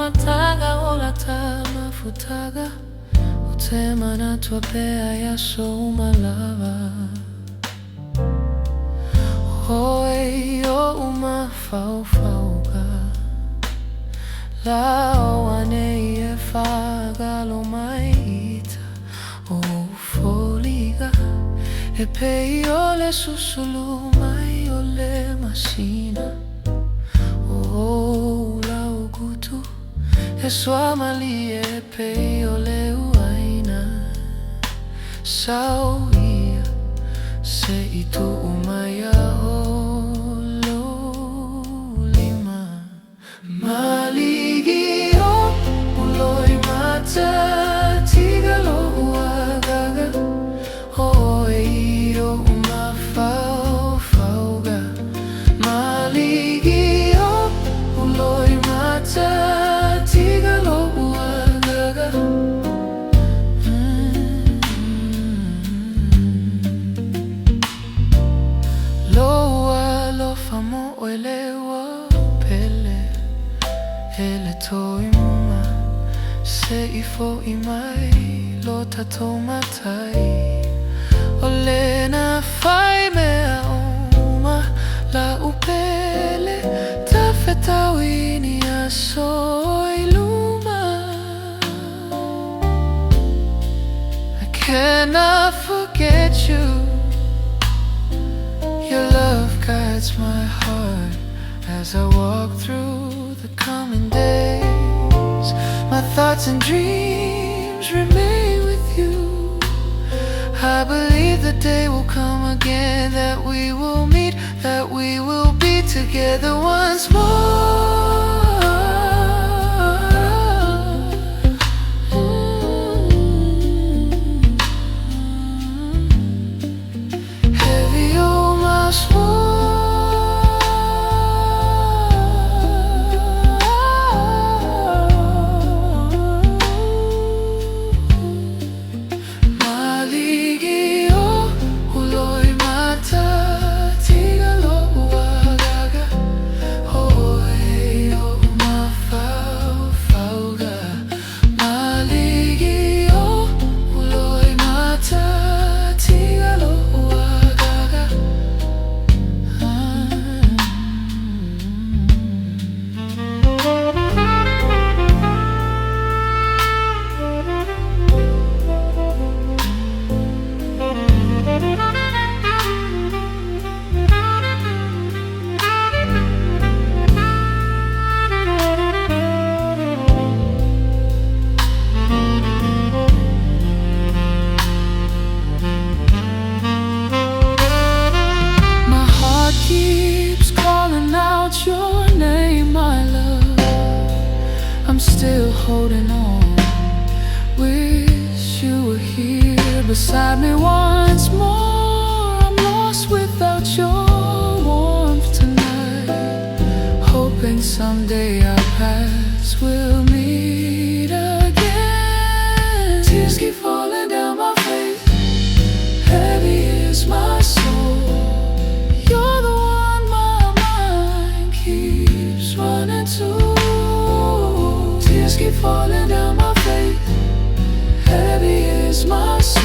mataga olata mafutaga Utema na tuapea ya soumalava Hoi o umafaufauga Lao ane e fagalo maita O foliga E pei ole susulu mai ole masina O lau gutu E sua mali e pei ole uaina Sau ia Se itu umaya holo lima Maligi O'u Loimata Tiga loa gaga Hoi o umafau-fauga Maligi O'u Loimata Tiga loa gaga Loa lo famo oelewa pele Ele toima Se ifo imai lo tato matai Ole na fai mea oma La upele Ta fetawini a soi luma I cannot forget you Your love guides my heart As I walk through the coming days My thoughts and dreams remain with you I believe the day will come again That we will meet, that we will be together once more Heavy on my soul Your name, my love I'm still holding on Wish you were here beside me once more I'm lost without your warmth tonight Hoping someday our paths will meet again Tears keep falling down my face Heavy is my soul You're the running to Tears keep falling down my face Heavy is my soul